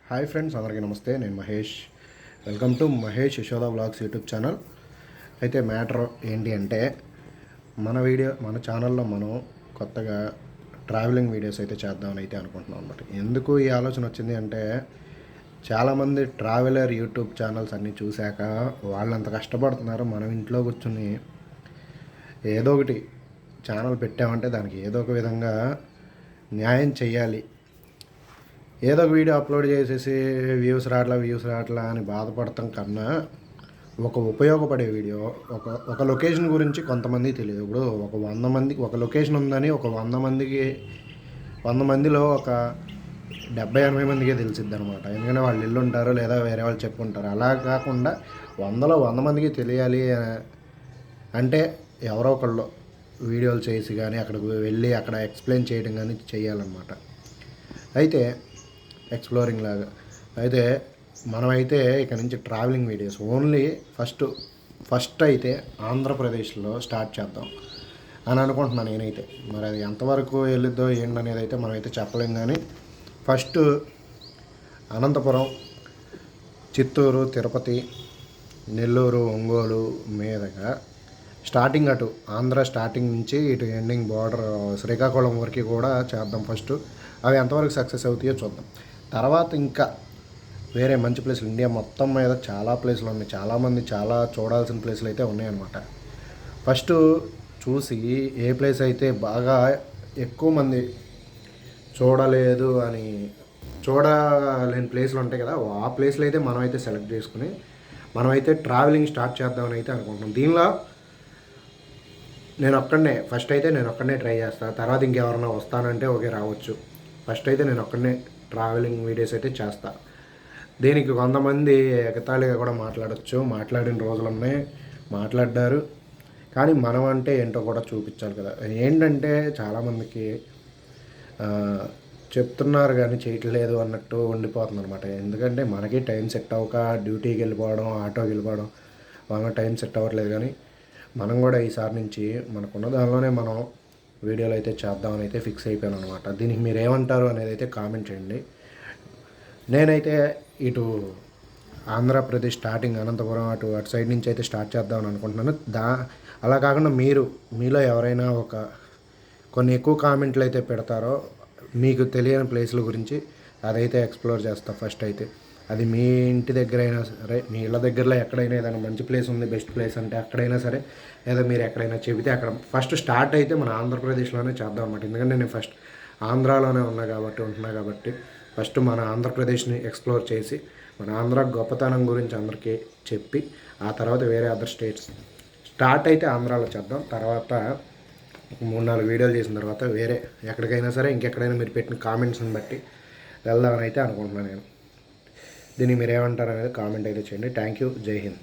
Hi friends, అందరికీ నమస్తే. నేను Mahesh. Welcome to Mahesh Yashoda vlogs YouTube channel. అయితే మ్యాటర్ ఏంటి అంటే, మన ఛానల్లో మనం కొత్తగా ట్రావెలింగ్ వీడియోస్ అయితే చేద్దామని అయితే అనుకుంటున్నాం అనమాట. ఎందుకు ఈ ఆలోచన వచ్చింది అంటే, చాలామంది ట్రావెలర్ యూట్యూబ్ ఛానల్స్ అన్నీ చూశాక వాళ్ళంత కష్టపడుతున్నారు. మనం ఇంట్లో కూర్చుని ఏదో ఒకటి ఛానల్ పెట్టామంటే దానికి ఏదో ఒక విధంగా న్యాయం చేయాలి. ఏదో ఒక వీడియో అప్లోడ్ చేసేసి వ్యూస్ రావట్లా అని బాధపడటం కన్నా, ఒక ఉపయోగపడే వీడియో, ఒక లొకేషన్ గురించి కొంతమందికి తెలియదు. ఇప్పుడు ఒక 100 మందికి ఒక లొకేషన్ ఉందని ఒక 100 మందిలో ఒక 70-80 మందికే తెలిసిద్ది అనమాట. ఎందుకంటే వాళ్ళు ఇల్లు ఉంటారు లేదా వేరే వాళ్ళు చెప్పుకుంటారు. అలా కాకుండా 100 మందికి తెలియాలి అంటే ఎవరో ఒకళ్ళు వీడియోలు చేసి కానీ అక్కడికి వెళ్ళి అక్కడ ఎక్స్ప్లెయిన్ చేయడం కానీ చేయాలన్నమాట. అయితే ఎక్స్ప్లోరింగ్ లాగా అయితే మనమైతే ఇక నుంచి ట్రావెలింగ్ వీడియోస్ ఓన్లీ ఫస్ట్ అయితే ఆంధ్రప్రదేశ్లో స్టార్ట్ చేద్దాం అని అనుకుంటున్నాను నేనైతే. మరి అది ఎంతవరకు వెళ్ళిద్దో ఏంటనేది అయితే మనమైతే చెప్పలేం. కానీ ఫస్ట్ అనంతపురం, చిత్తూరు, తిరుపతి, నెల్లూరు, ఒంగోలు మీదుగా స్టార్టింగ్ అటు ఆంధ్ర స్టార్టింగ్ నుంచి ఇటు ఎండింగ్ బార్డర్ శ్రీకాకుళం వరకు కూడా చేద్దాం ఫస్ట్. అవి ఎంతవరకు సక్సెస్ అవుతాయో చూద్దాం. తర్వాత ఇంకా వేరే మంచి ప్లేసులు ఇండియా మొత్తం మీద చాలా ప్లేసులు ఉన్నాయి. చాలామంది చాలా చూడాల్సిన ప్లేసులు అయితే ఉన్నాయన్నమాట. ఫస్ట్ చూసి ఏ ప్లేస్ అయితే బాగా ఎక్కువ మంది చూడలేదు అని చూడలేని ప్లేసులు ఉంటాయి కదా, ఆ ప్లేస్లు అయితే మనమైతే సెలెక్ట్ చేసుకుని మనమైతే ట్రావెలింగ్ స్టార్ట్ చేద్దామని అయితే అనుకుంటున్నాం. దీనిలో ఫస్ట్ అయితే నేను ఒక్కడనే ట్రై చేస్తాను. తర్వాత ఇంకెవరన్నా వస్తానంటే ఓకే రావచ్చు. ఫస్ట్ అయితే నేను ఒక్కడనే ట్రావెలింగ్ వీడియోస్ అయితే చేస్తా. దీనికి కొంతమంది ఎగతాళిగా కూడా మాట్లాడిన రోజులు ఉన్నాయి, మాట్లాడారు. కానీ మనం అంటే ఏంటో కూడా చూపించాలి కదా. ఏంటంటే చాలామందికి చెప్తున్నారు కానీ చేయట్లేదు అన్నట్టు ఉండిపోతుంది అనమాట. ఎందుకంటే మనకి టైం సెట్ అవ్వక డ్యూటీకి వెళ్ళిపోవడం, ఆటోకి వెళ్ళిపోవడం వల్ల టైం సెట్ అవ్వట్లేదు. కానీ మనం కూడా ఈసారి నుంచి మనకున్న దానిలోనే మనం వీడియోలు అయితే చేద్దామని అయితే ఫిక్స్ అయిపోయాను అనమాట. దీనికి మీరు ఏమంటారు అనేది అయితే కామెంట్ చేయండి. నేనైతే ఇటు ఆంధ్రప్రదేశ్ స్టార్టింగ్ అనంతపురం అటు సైడ్ నుంచి అయితే స్టార్ట్ చేద్దామని అనుకుంటున్నాను. అలా కాకుండా మీలో ఎవరైనా కొన్ని ఎక్కువ కామెంట్లు అయితే పెడతారో మీకు తెలియని ప్లేసుల గురించి అదైతే ఎక్స్ప్లోర్ చేస్తా. ఫస్ట్ అయితే అది మీ ఇంటి దగ్గర అయినా సరే, మీ ఇళ్ళ దగ్గరలో ఎక్కడైనా ఏదైనా మంచి ప్లేస్ ఉంది, బెస్ట్ ప్లేస్ అంటే అక్కడైనా సరే, లేదా మీరు ఎక్కడైనా చెబితే అక్కడ ఫస్ట్ స్టార్ట్ అయితే మన ఆంధ్రప్రదేశ్లోనే చేద్దాం అన్నమాట. ఎందుకంటే నేను ఫస్ట్ ఆంధ్రాలోనే ఉంటున్నా కాబట్టి ఫస్ట్ మన ఆంధ్రప్రదేశ్ని ఎక్స్ప్లోర్ చేసి మన ఆంధ్ర గొప్పతనం గురించి అందరికీ చెప్పి ఆ తర్వాత వేరే అదర్ స్టేట్స్ స్టార్ట్ అయితే ఆంధ్రాలో చేద్దాం. తర్వాత 3-4 వీడియోలు చేసిన తర్వాత వేరే ఎక్కడికైనా సరే ఇంకెక్కడైనా మీరు పెట్టిన కామెంట్స్ని బట్టి వెళ్దామని అయితే అనుకుంటున్నాను నేను. దీన్ని మీరు ఏమంటారు అనేది కామెంట్ అయితే చేయండి. Thank you. జై హింద్.